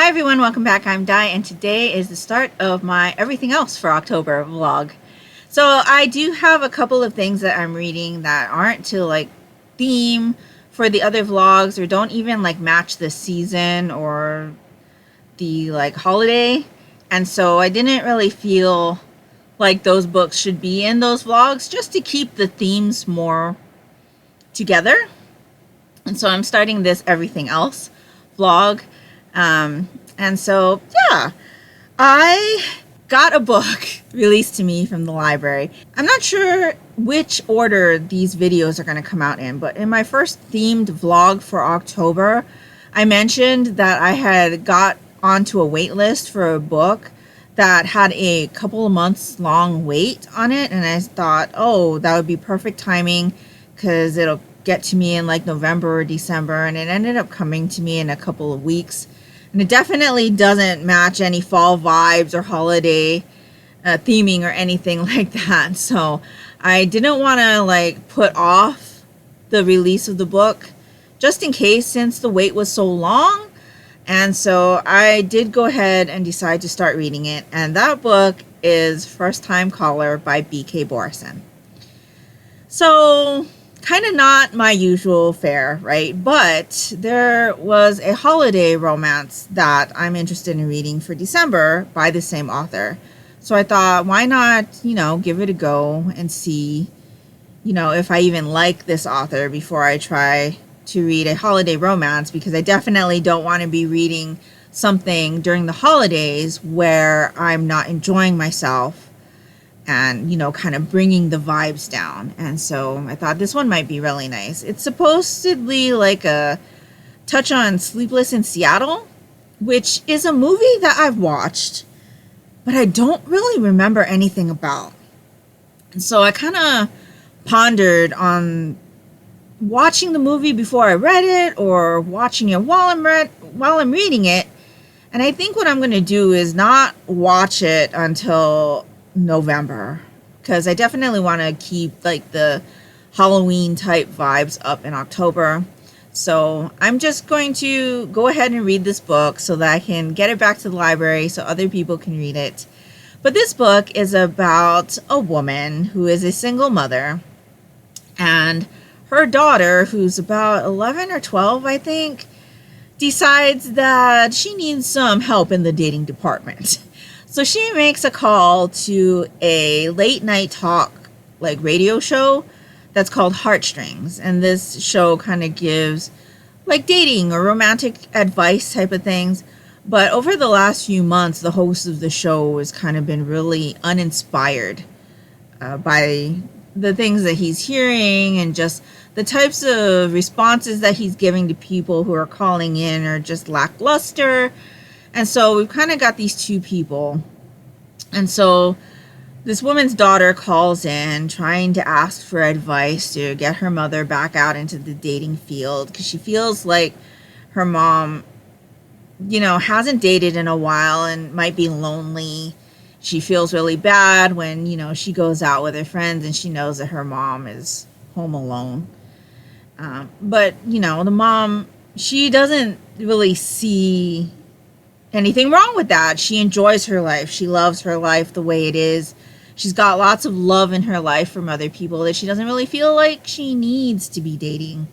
Hi everyone, welcome back. I'm Di, and today is the start of my Everything Else for October vlog. So I do have a couple of things that I'm reading that aren't to theme for the other vlogs or don't even match the season or the holiday. And so I didn't really feel like those books should be in those vlogs just to keep the themes more together. And so I'm starting this Everything Else vlog. And so, yeah, I got a book released to me from the library. I'm not sure which order these videos are going to come out in, but in my first themed vlog for October, I mentioned that I had got onto a wait list for a book that had a couple of months long wait on it. And I thought, oh, that would be perfect timing because it'll get to me in November or December. And it ended up coming to me in a couple of weeks. And it definitely doesn't match any fall vibes or holiday theming or anything like that. So I didn't want to put off the release of the book just in case, since the wait was so long. And so I did go ahead and decide to start reading it. And that book is First Time Caller by B.K. Borison. So kind of not my usual fare, right? But there was a holiday romance that I'm interested in reading for December by the same author. So I thought, why not, give it a go and see, if I even like this author before I try to read a holiday romance, because I definitely don't want to be reading something during the holidays where I'm not enjoying myself and, kind of bringing the vibes down. And so I thought this one might be really nice. It's supposedly a touch on Sleepless in Seattle, which is a movie that I've watched, but I don't really remember anything about. And so I kind of pondered on watching the movie before I read it or watching it while I'm reading it. And I think what I'm going to do is not watch it until November, because I definitely want to keep the Halloween type vibes up in October. So I'm just going to go ahead and read this book so that I can get it back to the library so other people can read it. But this book is about a woman who is a single mother, and her daughter, who's about 11 or 12, I think, decides that she needs some help in the dating department. So she makes a call to a late night talk, radio show that's called Heartstrings. And this show kind of gives dating or romantic advice type of things. But over the last few months, the host of the show has kind of been really uninspired by the things that he's hearing, and just the types of responses that he's giving to people who are calling in are just lackluster. And so we've kind of got these two people. And so this woman's daughter calls in trying to ask for advice to get her mother back out into the dating field, because she feels like her mom, hasn't dated in a while and might be lonely. She feels really bad when, she goes out with her friends and she knows that her mom is home alone. But, the mom, she doesn't really see anything wrong with that. She enjoys her life. She loves her life the way it is. She's got lots of love in her life from other people that she doesn't really feel like she needs to be dating.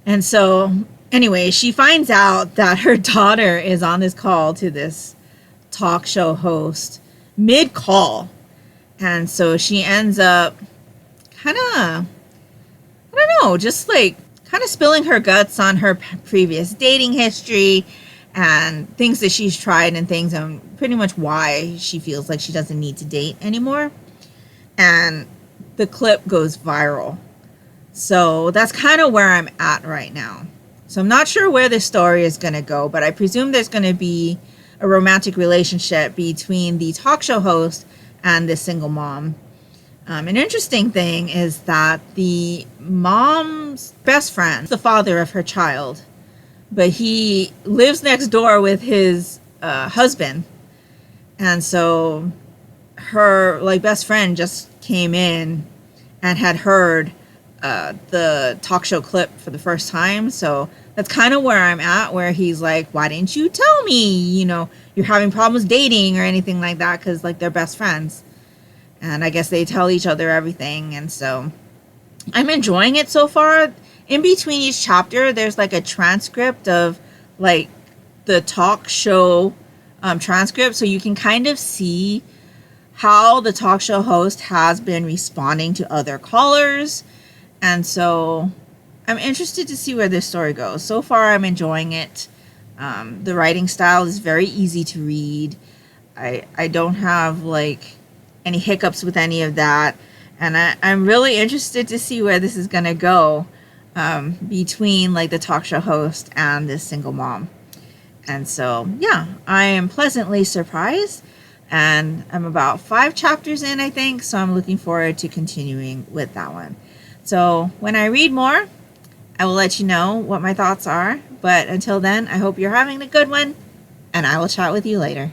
And so, anyway, she finds out that her daughter is on this call to this talk show host mid-call. And so she ends up kind of, I don't know, just kind of spilling her guts on her previous dating history and things that she's tried and things, and pretty much why she feels like she doesn't need to date anymore. And the clip goes viral. So that's kind of where I'm at right now. So I'm not sure where this story is going to go, but I presume there's going to be a romantic relationship between the talk show host and the single mom. An interesting thing is that the mom's best friend, the father of her child, but he lives next door with his husband. And so her best friend just came in and had heard the talk show clip for the first time. So that's kind of where I'm at, where he's like, why didn't you tell me, you're having problems dating or anything like that? Because like they're best friends. And I guess they tell each other everything. And so I'm enjoying it so far. In between each chapter, there's like a transcript of like the talk show transcript. So you can kind of see how the talk show host has been responding to other callers. And so I'm interested to see where this story goes. So far, I'm enjoying it. The writing style is very easy to read. I don't have like any hiccups with any of that. And I'm really interested to see where this is going to go between like the talk show host and this single mom. And so, yeah, I am pleasantly surprised. And I'm about 5 chapters in, I think. So I'm looking forward to continuing with that one. So when I read more, I will let you know what my thoughts are. But until then, I hope you're having a good one. And I will chat with you later.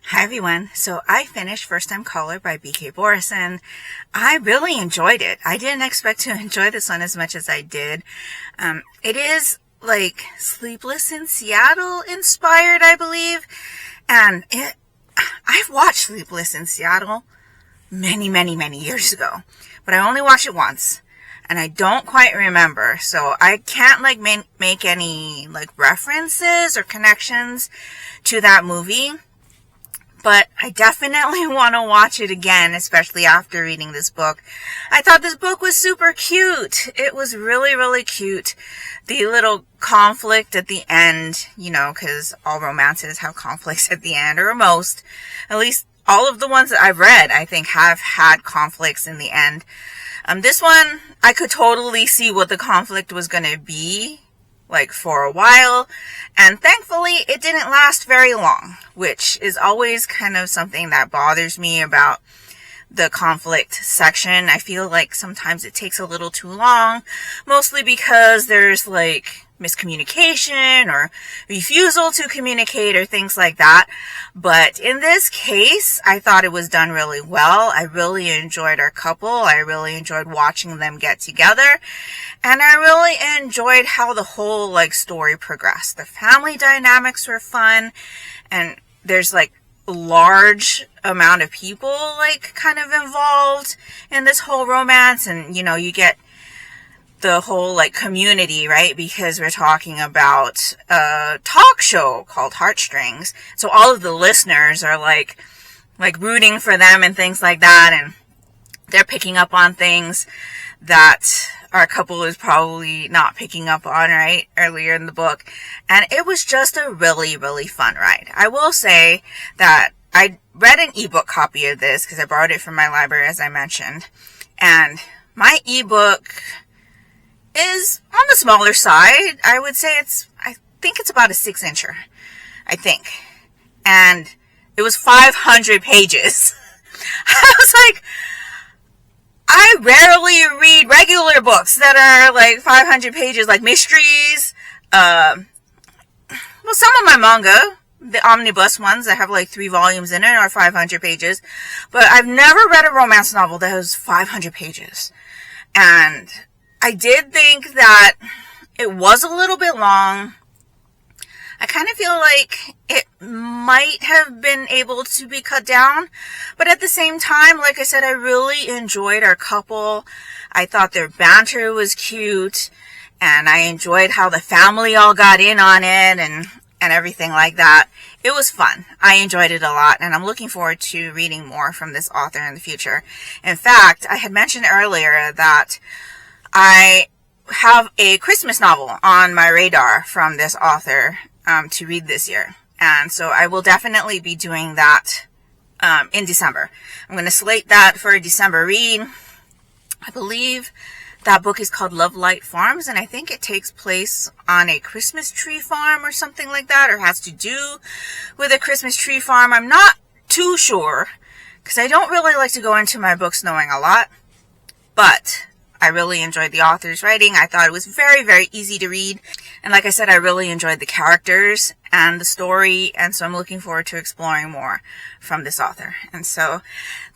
Hi everyone. So I finished First Time Caller by BK Borison. I really enjoyed it. I didn't expect to enjoy this one as much as I did. It is like Sleepless in Seattle inspired, I believe. And I've watched Sleepless in Seattle many years ago, but I only watched it once. And I don't quite remember, so I can't like make any like references or connections to that movie. But I definitely want to watch it again, especially after reading this book. I thought this book was super cute. It was really cute. The little conflict at the end, because all romances have conflicts at the end, or most. At least all of the ones that I've read, I think, have had conflicts in the end. This one, I could totally see what the conflict was going to be, like, for a while. And thankfully, it didn't last very long, which is always kind of something that bothers me about the conflict section. I feel like sometimes it takes a little too long, mostly because there's, like, miscommunication or refusal to communicate or things like that. But in this case, I thought it was done really well. I really enjoyed our couple. I really enjoyed watching them get together. And I really enjoyed how the whole story progressed. The family dynamics were fun. And there's large amount of people like kind of involved in this whole romance, and you know, you get the whole like community, right? Because we're talking about a talk show called Heartstrings, so all of the listeners are like rooting for them and things like that, and they're picking up on things that our couple is probably not picking up on, right, earlier in the book. And it was just a really, really fun ride. I will say that I read an ebook copy of this because I borrowed it from my library, as I mentioned. And my ebook is on the smaller side. I would say I think it's about a 6-incher. I think. And it was 500 pages. I was like, I rarely read regular books that are like 500 pages, like mysteries. Well, some of my manga, the omnibus ones that have like 3 volumes in it, are 500 pages. But I've never read a romance novel that was 500 pages. And I did think that it was a little bit long. I kind of feel like it might have been able to be cut down. But at the same time, like I said, I really enjoyed our couple. I thought their banter was cute. And I enjoyed how the family all got in on it and everything like that. It was fun. I enjoyed it a lot. And I'm looking forward to reading more from this author in the future. In fact, I had mentioned earlier that I have a Christmas novel on my radar from this author to read this year. And so I will definitely be doing that in December. I'm going to slate that for a December read. I believe that book is called Love Light Farms, and I think it takes place on a Christmas tree farm or something like that, or has to do with a Christmas tree farm. I'm not too sure, because I don't really like to go into my books knowing a lot, but I really enjoyed the author's writing. I thought it was very, very easy to read. And like I said, I really enjoyed the characters and the story. And so I'm looking forward to exploring more from this author. And so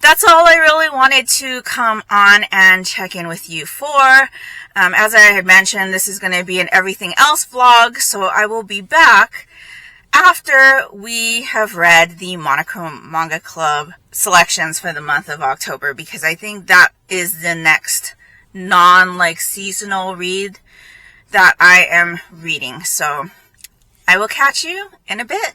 that's all I really wanted to come on and check in with you for. As I had mentioned, this is going to be an everything else vlog. So I will be back after we have read the Monochrome Manga Club selections for the month of October, because I think that is the next seasonal read that I am reading. So I will catch you in a bit.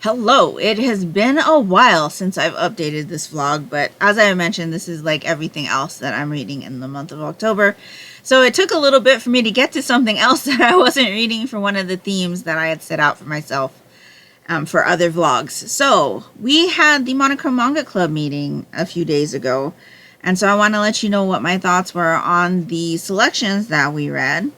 Hello, it has been a while since I've updated this vlog, but as I mentioned, this is like everything else that I'm reading in the month of October. So it took a little bit for me to get to something else that I wasn't reading for one of the themes that I had set out for myself for other vlogs. So we had the Monochrome Manga Club meeting a few days ago, and so I want to let you know what my thoughts were on the selections that we read.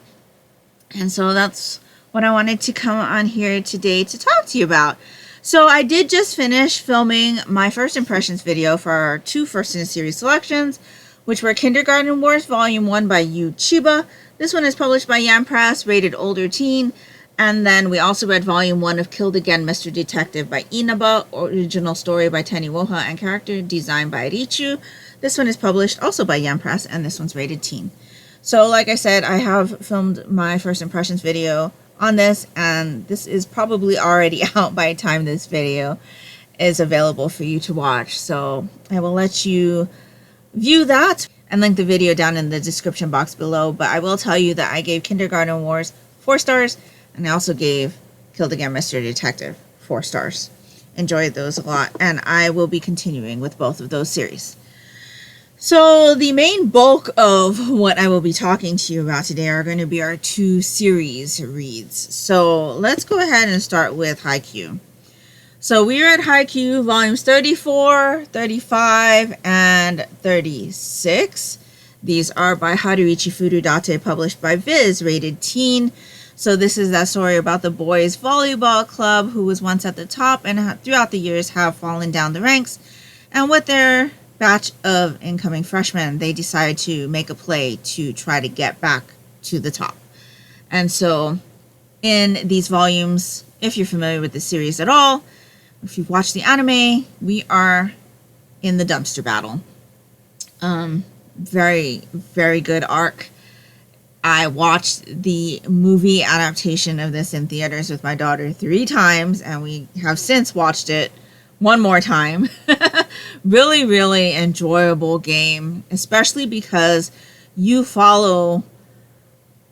And so that's what I wanted to come on here today to talk to you about. So I did just finish filming my first impressions video for our 2 first in a series selections, which were Kindergarten Wars Volume 1 by Yu Chiba. This one is published by Yam Press, rated older teen. And then we also read Volume 1 of Killed Again, Mr. Detective by Inaba, original story by Taniwoha, and character design by Richu. This one is published also by Yam Press, and this one's rated teen. So like I said, I have filmed my first impressions video on this, and this is probably already out by the time this video is available for you to watch. So I will let you view that and link the video down in the description box below. But I will tell you that I gave Kindergarten Wars 4 stars, and I also gave Killed Again, Mr. Detective 4 stars. Enjoyed those a lot, and I will be continuing with both of those series. So the main bulk of what I will be talking to you about today are going to be our 2 series reads. So let's go ahead and start with Haikyu. So we read Haikyu volumes 34, 35, and 36. These are by Haruichi Furudate, published by Viz, rated teen. So this is that story about the boys' volleyball club who was once at the top and throughout the years have fallen down the ranks. And with their batch of incoming freshmen, they decide to make a play to try to get back to the top. And so in these volumes, if you're familiar with the series at all, if you've watched the anime, we are in the dumpster battle. Very, very good arc. I watched the movie adaptation of this in theaters with my daughter 3 times, and we have since watched it one more time. Really, really enjoyable game, especially because you follow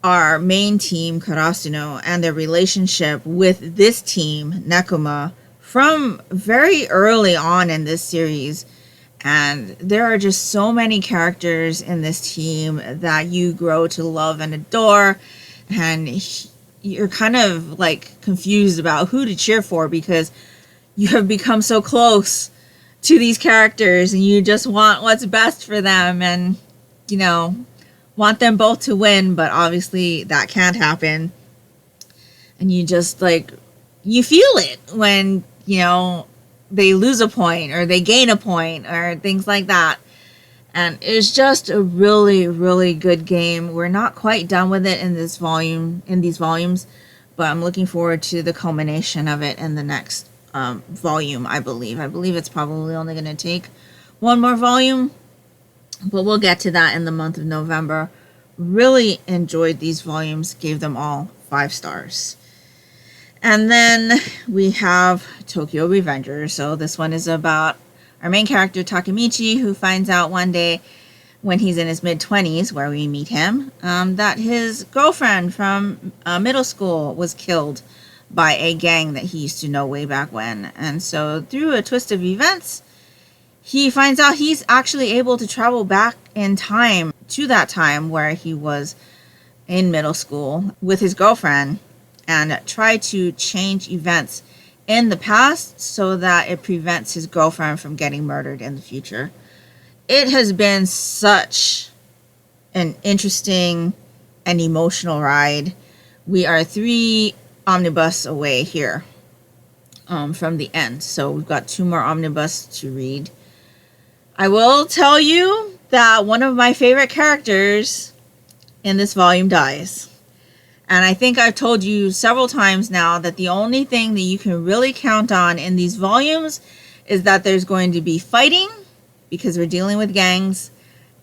our main team, Karasuno, and their relationship with this team, Nekoma, from very early on in this series. And there are just so many characters in this team that you grow to love and adore, and you're kind of like confused about who to cheer for because you have become so close to these characters and you just want what's best for them and, you know, want them both to win, but obviously that can't happen. And you just like, you feel it when, you know, they lose a point or they gain a point or things like that. And it's just a really, really good game. We're not quite done with it in these volumes, but I'm looking forward to the culmination of it in the next volume, I believe. I believe it's probably only going to take 1 more volume, but we'll get to that in the month of November. Really enjoyed these volumes, gave them all 5 stars. And then we have Tokyo Revenger. So this one is about our main character, Takemichi, who finds out one day when he's in his mid-20s, where we meet him, that his girlfriend from middle school was killed by a gang that he used to know way back when. And so through a twist of events, he finds out he's actually able to travel back in time to that time where he was in middle school with his girlfriend and try to change events in the past so that it prevents his girlfriend from getting murdered in the future. It has been such an interesting and emotional ride. We are 3 omnibus away here from the end, so we've got 2 more omnibus to read. I will tell you that one of my favorite characters in this volume dies. And I think I've told you several times now that the only thing that you can really count on in these volumes is that there's going to be fighting, because we're dealing with gangs,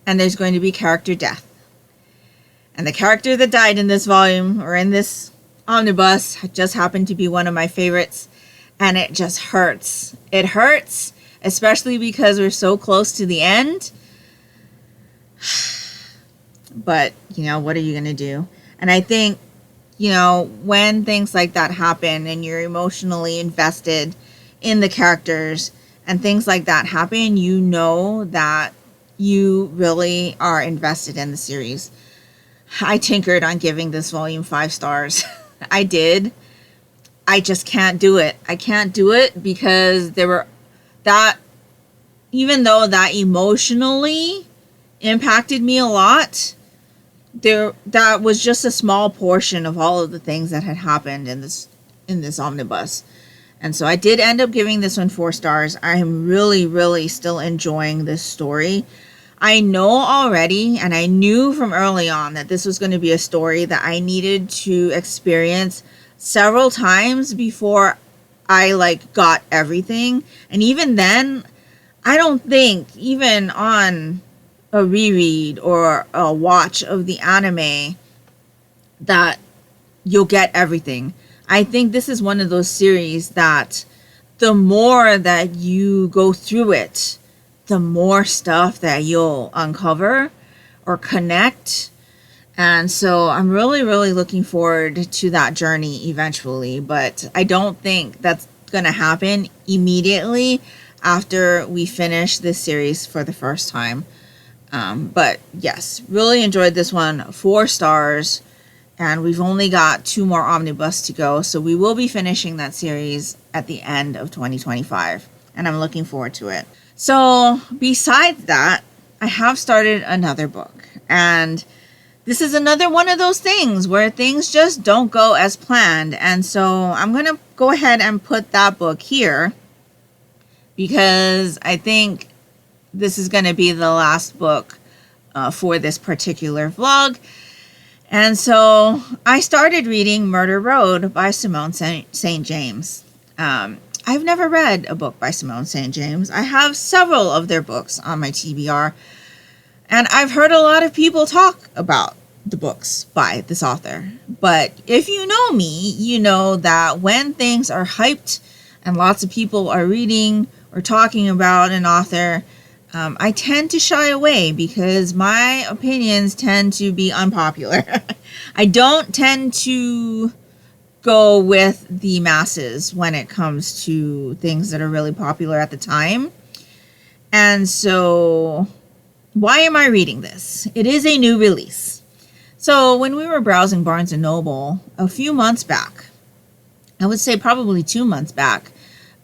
and there's going to be character death. And the character that died in this volume, or in this omnibus, just happened to be one of my favorites, and it just hurts. It hurts, especially because we're so close to the end. But, you know, what are you going to do? And I think, you know, when things like that happen and you're emotionally invested in the characters and things like that happen, you know that you really are invested in the series. I tinkered on giving this volume 5 stars. I did. I just can't do it. I can't do it because even though that emotionally impacted me a lot, that was just a small portion of all of the things that had happened in this omnibus. And so I did end up giving this one 4 stars. I am really, really still enjoying this story. I know already, and I knew from early on that this was going to be a story that I needed to experience several times before I got everything. And even then, I don't think even on a reread or a watch of the anime that you'll get everything. I think this is one of those series that the more that you go through it, the more stuff that you'll uncover or connect. And so I'm really, really looking forward to that journey eventually. But I don't think that's going to happen immediately after we finish this series for the first time. But yes, really enjoyed this one. 4 stars. And we've only got 2 more omnibus to go. So we will be finishing that series at the end of 2025. And I'm looking forward to it. So besides that, I have started another book. And this is another one of those things where things just don't go as planned. And so I'm going to go ahead and put that book here, because I think this is going to be the last book for this particular vlog. And so I started reading Murder Road by Simone St. James. I've never read a book by Simone St. James. I have several of their books on my TBR, and I've heard a lot of people talk about the books by this author. But if you know me, you know that when things are hyped and lots of people are reading or talking about an author, I tend to shy away because my opinions tend to be unpopular. I don't tend to go with the masses when it comes to things that are really popular at the time. And so why am I reading this? It is a new release. So when we were browsing Barnes & Noble a few months back, I would say probably 2 months back,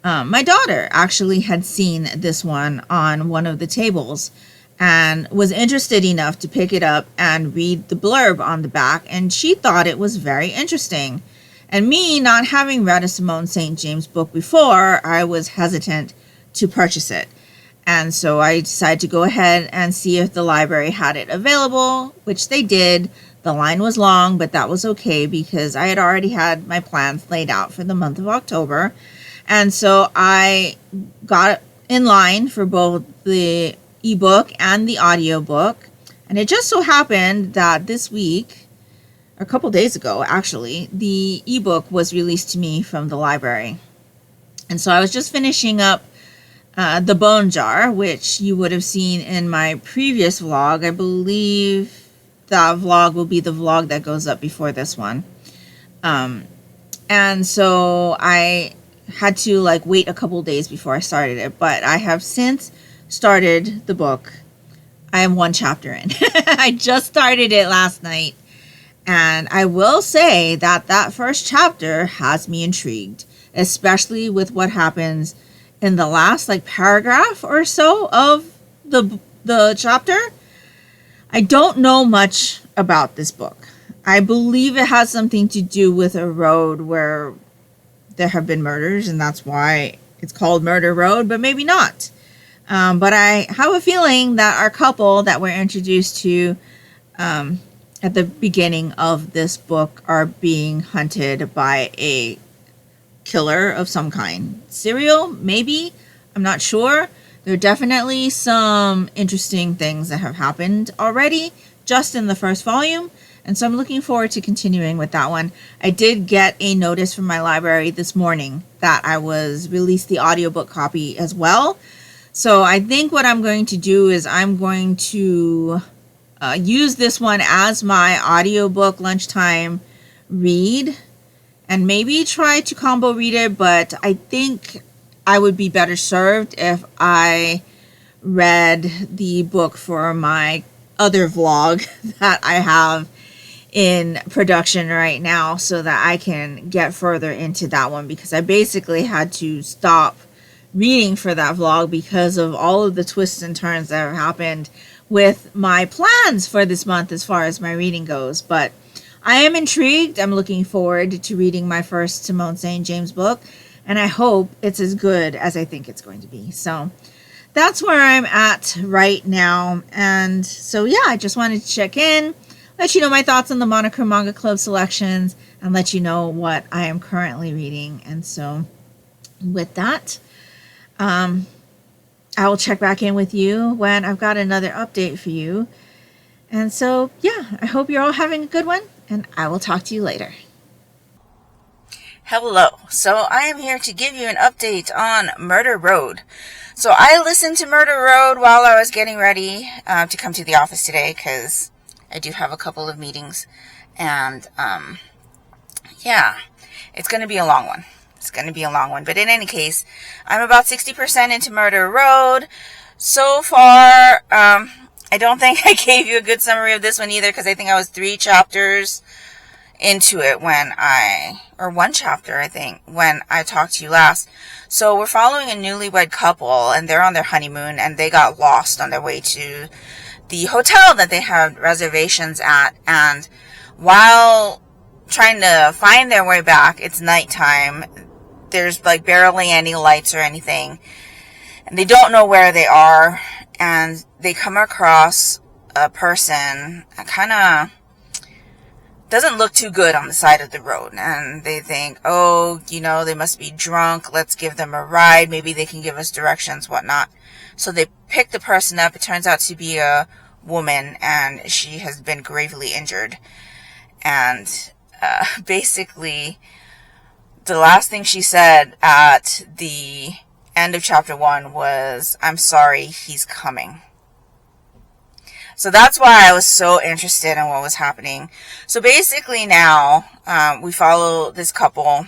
my daughter actually had seen this one on one of the tables and was interested enough to pick it up and read the blurb on the back, and she thought it was very interesting. And me, not having read a Simone St. James book before, I was hesitant to purchase it. And so I decided to go ahead and see if the library had it available, which they did. The line was long, but that was okay because I had already had my plans laid out for the month of October. And so I got in line for both the ebook and the audiobook. And it just so happened that this week, a couple days ago actually, the ebook was released to me from the library. And so I was just finishing up The Bone Jar, which you would have seen in my previous vlog. I believe that vlog will be the vlog that goes up before this one. And so I had to wait a couple days before I started it, but I have since started the book. I am 1 chapter in. I just started it last night, and I will say that that first chapter has me intrigued, especially with what happens in the last paragraph or so of the chapter. I don't know much about this book. I believe it has something to do with a road where there have been murders, and that's why it's called Murder Road, but maybe not. But I have a feeling that our couple that we're introduced to at the beginning of this book are being hunted by a killer of some kind. Serial, maybe? I'm not sure. There are definitely some interesting things that have happened already just in the first volume. And so I'm looking forward to continuing with that one. I did get a notice from my library this morning that I was released the audiobook copy as well. So I think what I'm going to do is I'm going to use this one as my audiobook lunchtime read and maybe try to combo read it, but I think I would be better served if I read the book for my other vlog that I have in production right now so that I can get further into that one, because I basically had to stop reading for that vlog because of all of the twists and turns that have happened with my plans for this month as far as my reading goes. But I am intrigued. I'm looking forward to reading my first Simone St. James book, and I hope it's as good as I think it's going to be. So that's where I'm at right now. And so, yeah, I just wanted to check in, let you know my thoughts on the Monochrome Manga Club selections, and let you know what I am currently reading. And so with that, I will check back in with you when I've got another update for you. And so, yeah, I hope you're all having a good one, and I will talk to you later. Hello. So I am here to give you an update on Murder Road. So I listened to Murder Road while I was getting ready to come to the office today, because I do have a couple of meetings. And, yeah, it's going to be a long one. But in any case, I'm about 60% into Murder Road. So far, I don't think I gave you a good summary of this one either, because I think I was 3 chapters into it or 1 chapter, I think, when I talked to you last. So we're following a newlywed couple, and they're on their honeymoon, and they got lost on their way to the hotel that they had reservations at. And while trying to find their way back, it's nighttime. There's like barely any lights or anything, and they don't know where they are, and they come across a person kind of doesn't look too good on the side of the road, and they think, oh, they must be drunk, let's give them a ride, maybe they can give us directions, whatnot. So they pick the person up. It turns out to be a woman, and she has been gravely injured. And basically, the last thing she said at the end of chapter 1 was, "I'm sorry, he's coming." So that's why I was so interested in what was happening. So basically now, we follow this couple.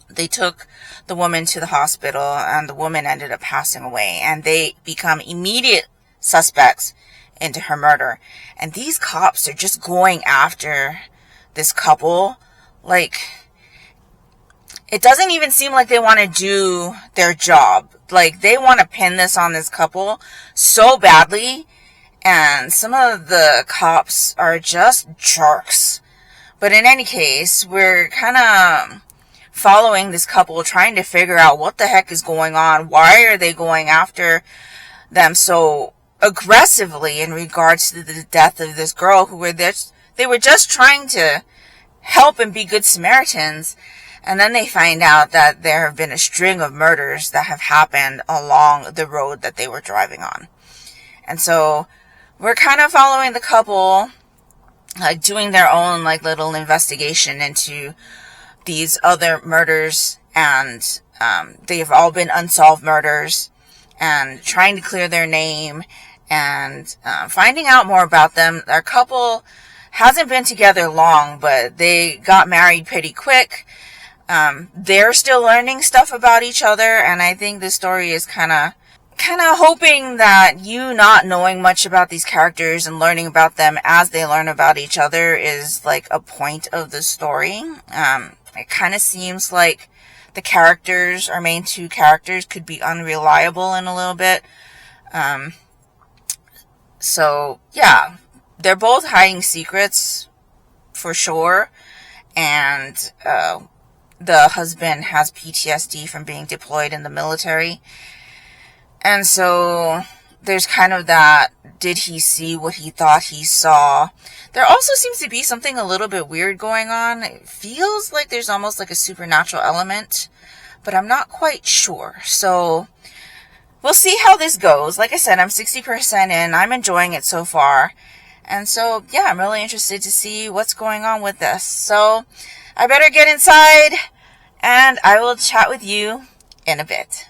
They took the woman to the hospital, and the woman ended up passing away, and they become immediate suspects into her murder. And these cops are just going after this couple. Like, it doesn't even seem like they want to do their job. Like, they want to pin this on this couple so badly. And some of the cops are just jerks. But in any case, we're kind of following this couple, trying to figure out what the heck is going on. Why are they going after them so aggressively in regards to the death of this girl who were there? They were just trying to help and be good Samaritans. And then they find out that there have been a string of murders that have happened along the road that they were driving on. And so we're kind of following the couple, like doing their own like little investigation into these other murders, and they've all been unsolved murders, and trying to clear their name, and finding out more about them. Our couple hasn't been together long, but they got married pretty quick. They're still learning stuff about each other, and I think this story is kind of hoping that you not knowing much about these characters and learning about them as they learn about each other is like a point of the story. It kind of seems like the characters, our main 2 characters, could be unreliable in a little bit. So yeah, they're both hiding secrets for sure. And the husband has PTSD from being deployed in the military. And so there's kind of that, did he see what he thought he saw? There also seems to be something a little bit weird going on. It feels like there's almost like a supernatural element, but I'm not quite sure. So we'll see how this goes. Like I said, I'm 60% in. I'm enjoying it so far. And so, yeah, I'm really interested to see what's going on with this. So I better get inside, and I will chat with you in a bit.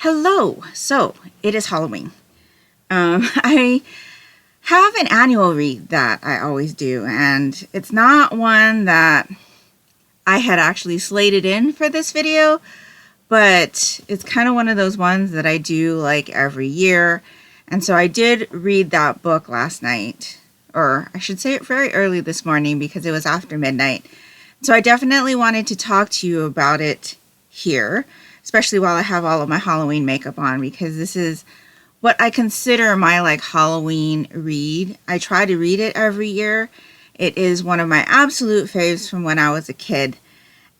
Hello! So, it is Halloween. I have an annual read that I always do, and it's not one that I had actually slated in for this video, but it's kind of one of those ones that I do like every year. And so I did read that book last night, or I should say it very early this morning because it was after midnight. So I definitely wanted to talk to you about it here, especially while I have all of my Halloween makeup on, because this is what I consider my like Halloween read. I try to read it every year. It is one of my absolute faves from when I was a kid.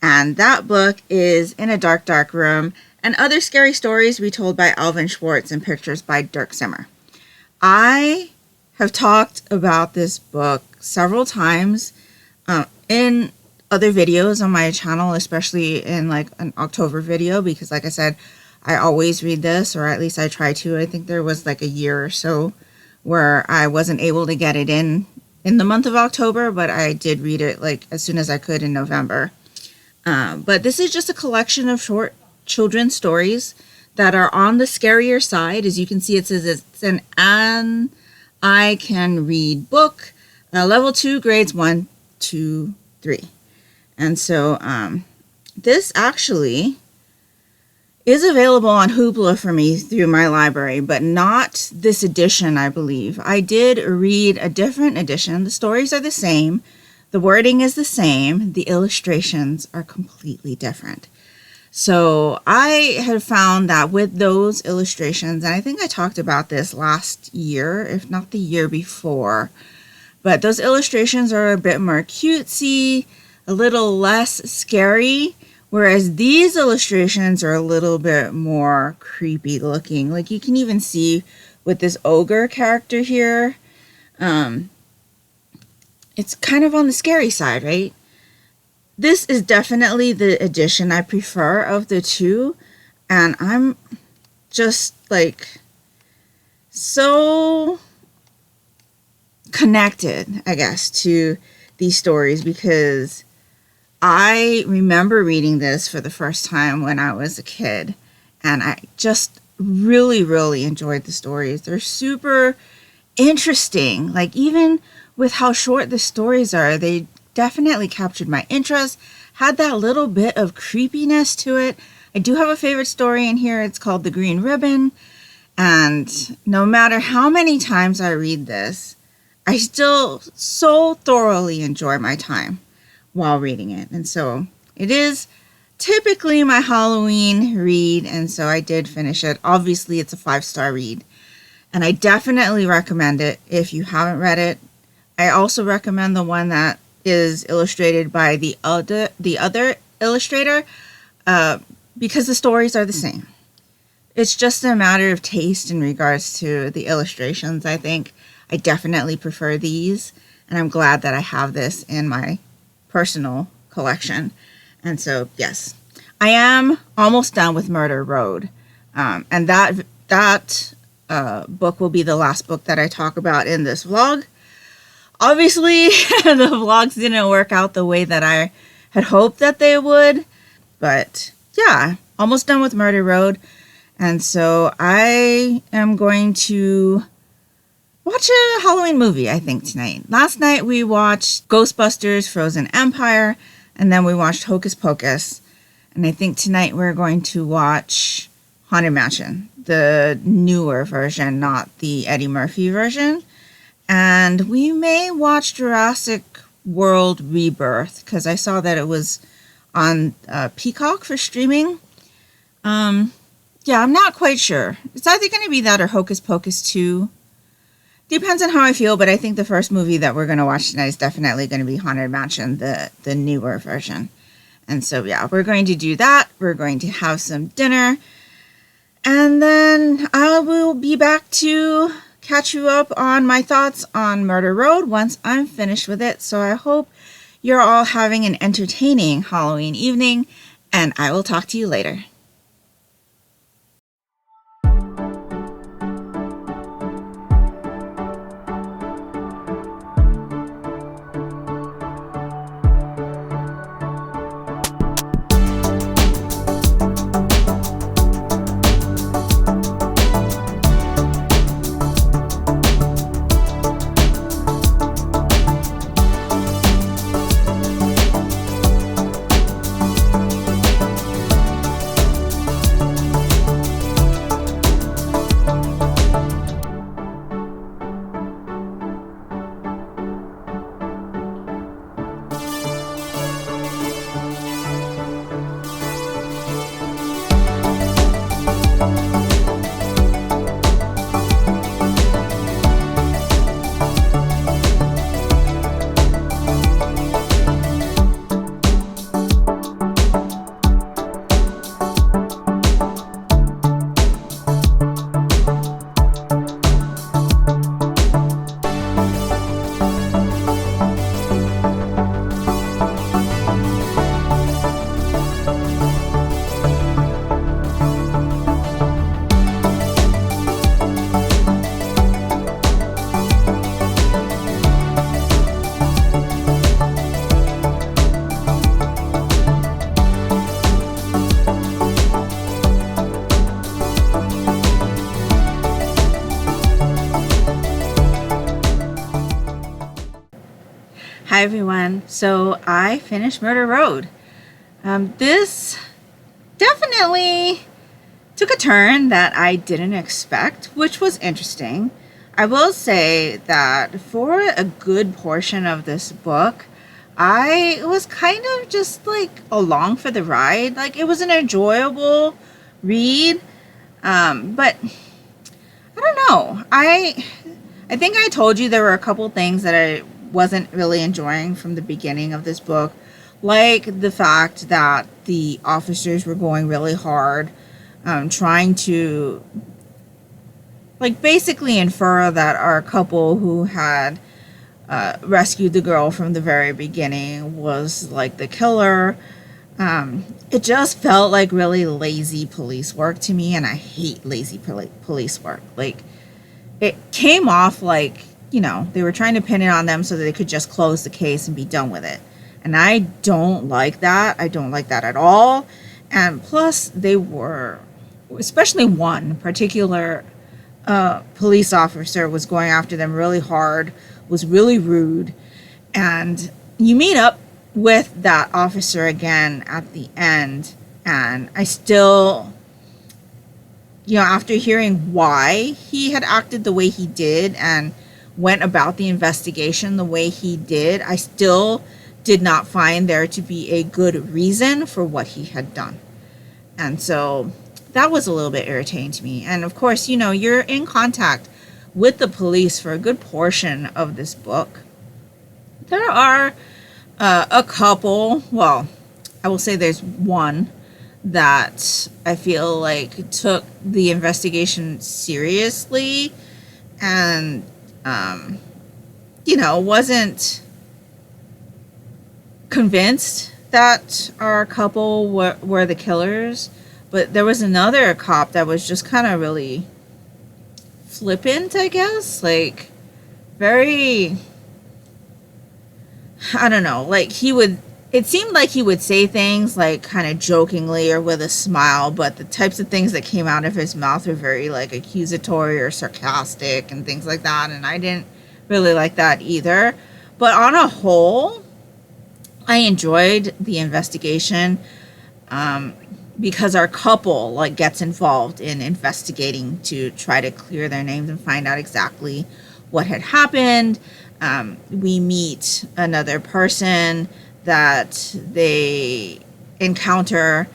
And that book is In a Dark, Dark Room and Other Scary Stories Retold by Alvin, Schwartz, and pictures by Dirk, Zimmer. I have talked about this book several times in other videos on my channel, especially in like an October video, because like I said, I always read this, or at least I try to. I think there was like a year or so where I wasn't able to get it in the month of October, but I did read it like as soon as I could in November. But this is just a collection of short children's stories that are on the scarier side. As you can see, it says it's an I Can Read book, level 2, grades 1, 2, 3. And so this actually is available on Hoopla for me through my library, but not this edition, I believe. I did read a different edition. The stories are the same. The wording is the same. The illustrations are completely different. So I had found that with those illustrations, and I think I talked about this last year, if not the year before, but those illustrations are a bit more cutesy, a little less scary, whereas these illustrations are a little bit more creepy looking. Like you can even see with this ogre character here, it's kind of on the scary side, right? This is definitely the edition I prefer of the two, and I'm just like so connected, I guess, to these stories because I remember reading this for the first time when I was a kid, and I just really, really enjoyed the stories. They're super interesting. Like, even with how short the stories are, they definitely captured my interest, had that little bit of creepiness to it. I do have a favorite story in here. It's called The Green Ribbon, and no matter how many times I read this, I still so thoroughly enjoy my time while reading it. And so it is typically my Halloween read, and so I did finish it. Obviously, it's a 5-star read, and I definitely recommend it if you haven't read it. I also recommend the one that is illustrated by the other illustrator because the stories are the same. It's just a matter of taste in regards to the illustrations. I think I definitely prefer these, and I'm glad that I have this in my personal collection. And so, yes, I am almost done with Murder Road, and that book will be the last book that I talk about in this vlog. Obviously, the vlogs didn't work out the way that I had hoped that they would, but yeah, almost done with Murder Road. And so I am going to watch a Halloween movie, I think, tonight. Last night we watched Ghostbusters Frozen Empire, and then we watched Hocus Pocus. And I think tonight we're going to watch Haunted Mansion, the newer version, not the Eddie Murphy version. And we may watch Jurassic World Rebirth, because I saw that it was on Peacock for streaming. Yeah, I'm not quite sure. It's either going to be that or Hocus Pocus 2. Depends on how I feel, but I think the first movie that we're going to watch tonight is definitely going to be Haunted Mansion, the newer version. And so, yeah, we're going to do that. We're going to have some dinner. And then I will be back to catch you up on my thoughts on Murder Road once I'm finished with it. So I hope you're all having an entertaining Halloween evening, and I will talk to you later. Hi everyone. So I finished Murder Road. This definitely took a turn that I didn't expect, which was interesting. I will say that for a good portion of this book, I was kind of just like along for the ride. Like it was an enjoyable read, but I don't know. I think I told you there were a couple things that I wasn't really enjoying from the beginning of this book, like the fact that the officers were going really hard, trying to like basically infer that our couple who had rescued the girl from the very beginning was like the killer. It just felt like really lazy police work to me, and I hate lazy police work. Like it came off like, you know, they were trying to pin it on them so that they could just close the case and be done with it. And I don't like that. I don't like that at all. And plus, they were, especially one particular police officer was going after them really hard, was really rude. And you meet up with that officer again at the end, and I still, you know, after hearing why he had acted the way he did and went about the investigation the way he did, I still did not find there to be a good reason for what he had done. And so that was a little bit irritating to me. And of course, you know, you're in contact with the police for a good portion of this book. There are a couple, well, I will say there's one that I feel like took the investigation seriously and, you know, wasn't convinced that our couple were the killers. But there was another cop that was just kind of really flippant, I guess. Like, very, I don't know, like it seemed like he would say things like kind of jokingly or with a smile, but the types of things that came out of his mouth were very like accusatory or sarcastic and things like that. And I didn't really like that either. But on a whole, I enjoyed the investigation because our couple like gets involved in investigating to try to clear their names and find out exactly what had happened. We meet another person that they encounter.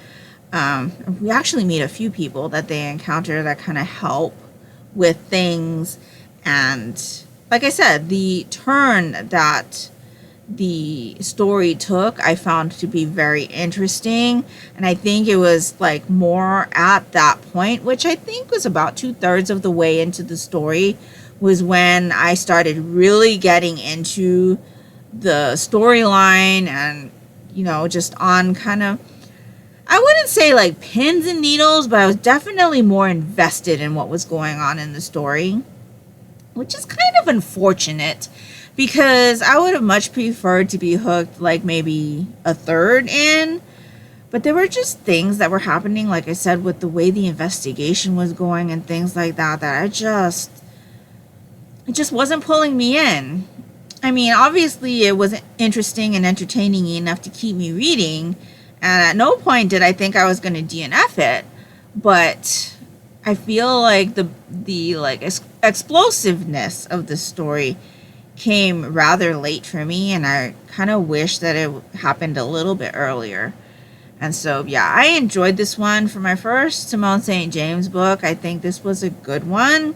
We actually meet a few people that they encounter that kind of help with things. And like I said, the turn that the story took, I found to be very interesting. And I think it was like more at that point, which I think was about 2/3 of the way into the story, was when I started really getting into the storyline and, you know, just on kind of, I wouldn't say like pins and needles, but I was definitely more invested in what was going on in the story, which is kind of unfortunate because I would have much preferred to be hooked like maybe a third in. But there were just things that were happening, like I said, with the way the investigation was going and things like that, that it just wasn't pulling me in. I mean, obviously it was interesting and entertaining enough to keep me reading, and at no point did I think I was going to DNF it. But I feel like the like explosiveness of the story came rather late for me, and I kind of wish that it happened a little bit earlier. And so, yeah, I enjoyed this one for my first Simone St. James book. I think this was a good one.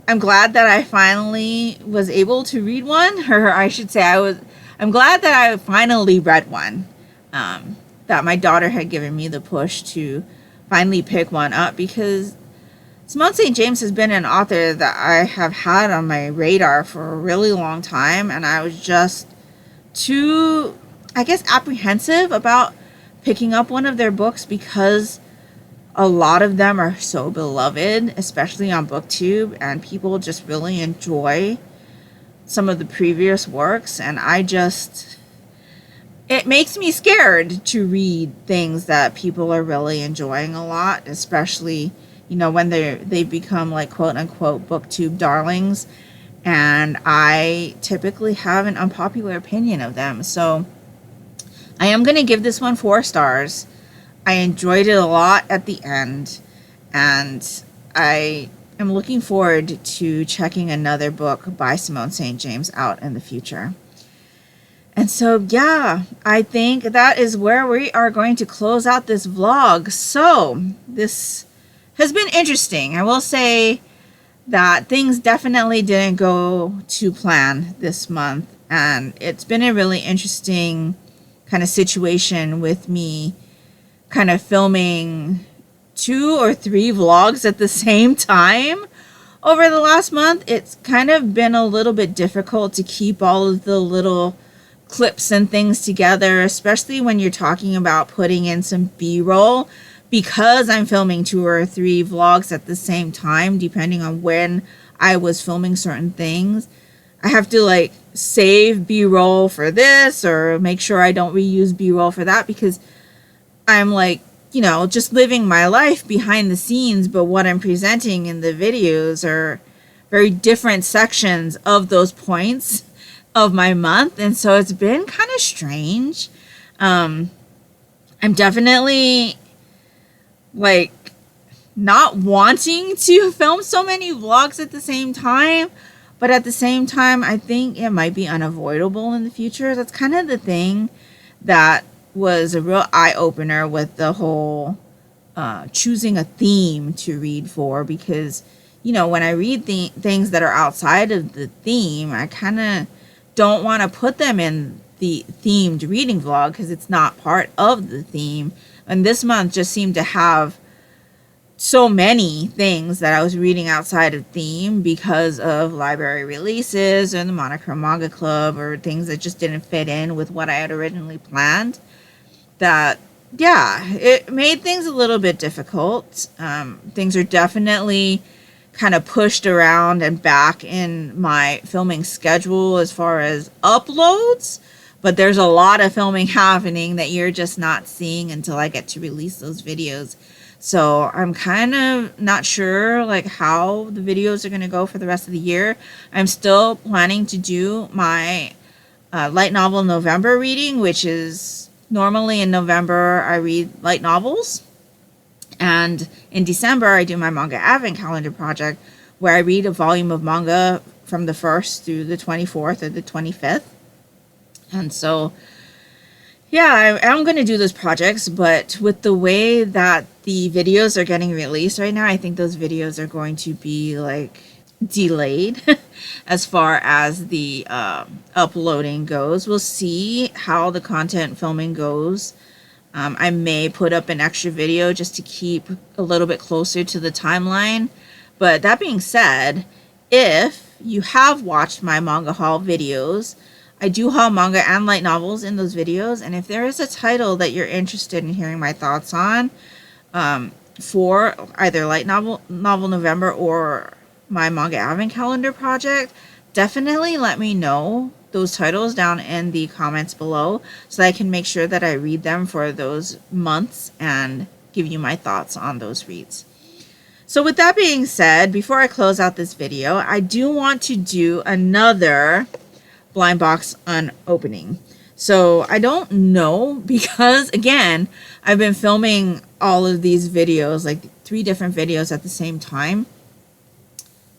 I'm glad that I finally was able to read one, or I should say I'm glad that I finally read one, that my daughter had given me the push to finally pick one up, because Simone St. James has been an author that I have had on my radar for a really long time, and I was just too, I guess, apprehensive about picking up one of their books because a lot of them are so beloved, especially on BookTube, and people just really enjoy some of the previous works, and it makes me scared to read things that people are really enjoying a lot, especially, you know, when they've become like quote unquote BookTube darlings. and I typically have an unpopular opinion of them. So I am going to give this one 4 stars. I enjoyed it a lot at the end, and I am looking forward to checking another book by Simone St. James out in the future. And so, yeah, I think that is where we are going to close out this vlog. So, this has been interesting. I will say that things definitely didn't go to plan this month. And it's been a really interesting kind of situation with me kind of filming 2 or 3 vlogs at the same time over the last month. It's kind of been a little bit difficult to keep all of the little clips and things together, especially when you're talking about putting in some B-roll, because I'm filming 2 or 3 vlogs at the same time, depending on when I was filming certain things. I have to like save B-roll for this or make sure I don't reuse B-roll for that, because I'm like, you know, just living my life behind the scenes, but what I'm presenting in the videos are very different sections of those points of my month. And so it's been kind of strange. I'm definitely like not wanting to film so many vlogs at the same time, but at the same time I think it might be unavoidable in the future. That's kind of the thing that was a real eye-opener with the whole choosing a theme to read for, because, you know, when I read things that are outside of the theme, I kind of don't want to put them in the themed reading vlog because it's not part of the theme. And this month just seemed to have so many things that I was reading outside of theme because of library releases or the Monochrome Manga Club, or things that just didn't fit in with what I had originally planned. That, yeah, it made things a little bit difficult. Things are definitely kind of pushed around and back in my filming schedule as far as uploads, but there's a lot of filming happening that you're just not seeing until I get to release those videos. So I'm kind of not sure like how the videos are going to go for the rest of the year. I'm still planning to do my light novel November reading, which is normally in November I read light novels. And in December, I do my manga advent calendar project where I read a volume of manga from the 1st through the 24th or the 25th. And so, yeah, I'm going to do those projects, but with the way that the videos are getting released right now, I think those videos are going to be like delayed as far as the uploading goes. We'll see how the content filming goes. I may put up an extra video just to keep a little bit closer to the timeline. But that being said, if you have watched my manga haul videos, I do haul manga and light novels in those videos. And if there is a title that you're interested in hearing my thoughts on for either light novel November or my manga advent calendar project, definitely let me know those titles down in the comments below so that I can make sure that I read them for those months and give you my thoughts on those reads. So with that being said, before I close out this video, I do want to do another blind box unopening. So I don't know, because again, I've been filming all of these videos, like 3 different videos at the same time,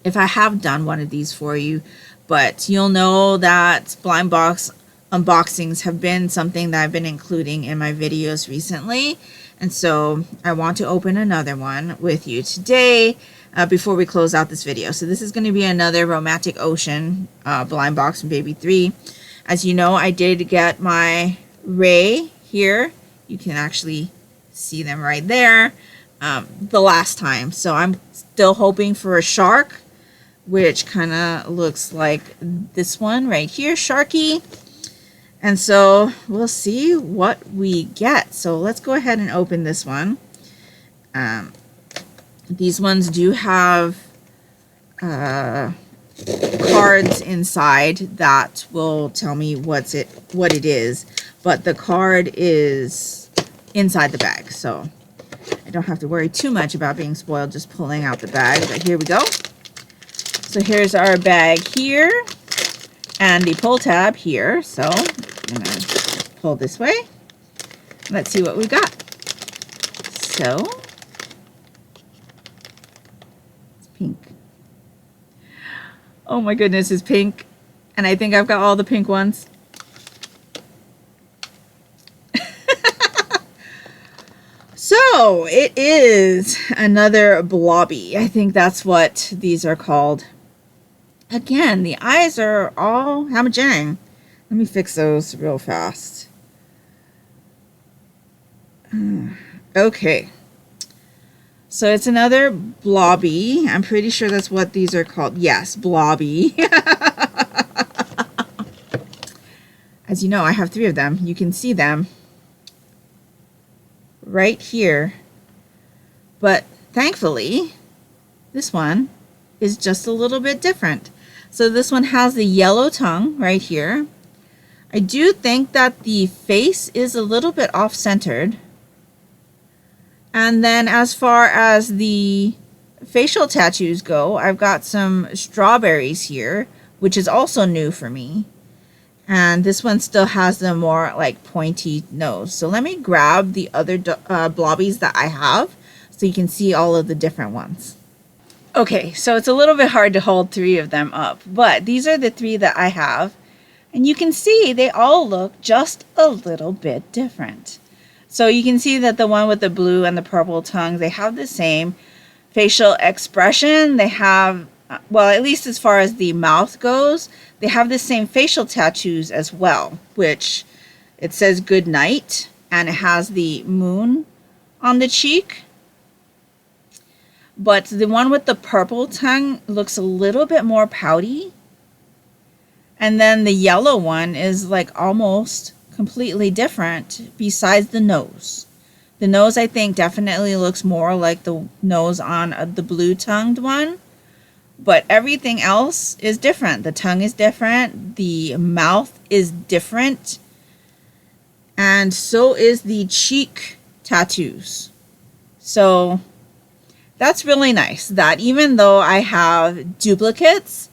if I have done one of these for you. But you'll know that blind box unboxings have been something that I've been including in my videos recently. And so I want to open another one with you today before we close out this video. So this is going to be another Romantic Ocean blind box from Baby 3. As you know, I did get my Ray here. You can actually see them right there the last time. So I'm still hoping for a shark, which kind of looks like this one right here, Sharky. And so we'll see what we get. So let's go ahead and open this one. These ones do have cards inside that will tell me what it is, but the card is inside the bag, so I don't have to worry too much about being spoiled just pulling out the bag. But here we go. So here's our bag here and the pull tab here. So I'm going to pull this way. Let's see what we got. So it's pink. Oh my goodness, it's pink. And I think I've got all the pink ones. So it is another blobby. I think that's what these are called. Again, the eyes are all hamajang. Let me fix those real fast. Okay. So it's another blobby. I'm pretty sure that's what these are called. Yes, blobby. As you know, I have 3 of them. You can see them right here. But thankfully, this one is just a little bit different. So this one has the yellow tongue right here. I do think that the face is a little bit off-centered. And then as far as the facial tattoos go, I've got some strawberries here, which is also new for me. And this one still has the more like pointy nose. So let me grab the other blobbies that I have so you can see all of the different ones. Okay, so it's a little bit hard to hold 3 of them up, but these are the 3 that I have. And you can see they all look just a little bit different. So you can see that the one with the blue and the purple tongue, they have the same facial expression. They have, well, at least as far as the mouth goes, they have the same facial tattoos as well, which it says good night, and it has the moon on the cheek. But the one with the purple tongue looks a little bit more pouty. And then the yellow one is like almost completely different besides the nose. The nose, I think, definitely looks more like the nose on the blue-tongued one. But everything else is different. The tongue is different. The mouth is different. And so is the cheek tattoos. So that's really nice that even though I have duplicates,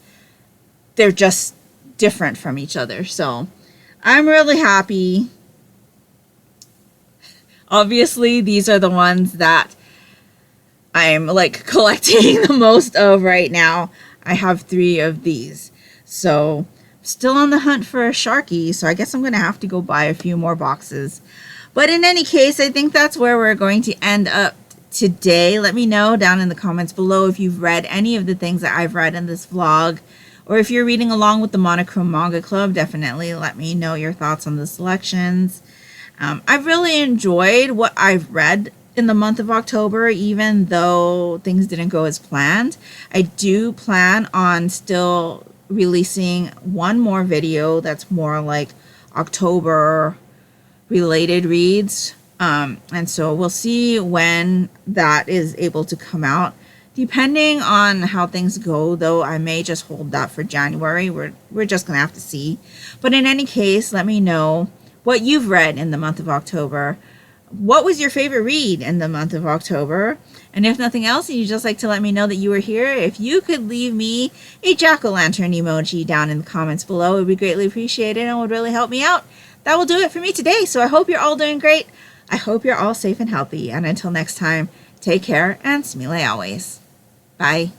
they're just different from each other. So I'm really happy. Obviously, these are the ones that I'm like collecting the most of right now. I have 3 of these. So still on the hunt for a Sharky. So I guess I'm going to have to go buy a few more boxes. But in any case, I think that's where we're going to end up today. Let me know down in the comments below if you've read any of the things that I've read in this vlog. Or if you're reading along with the Monochrome Manga Club, definitely let me know your thoughts on the selections. I've really enjoyed what I've read in the month of October, even though things didn't go as planned. I do plan on still releasing one more video that's more like October related reads. And so we'll see when that is able to come out. Depending on how things go, though, I may just hold that for January. We're just going to have to see. But in any case, let me know what you've read in the month of October. What was your favorite read in the month of October? And if nothing else, and you'd just like to let me know that you were here, if you could leave me a jack-o'-lantern emoji down in the comments below, it would be greatly appreciated and would really help me out. That will do it for me today. So I hope you're all doing great. I hope you're all safe and healthy. And until next time, take care and smile always. Bye.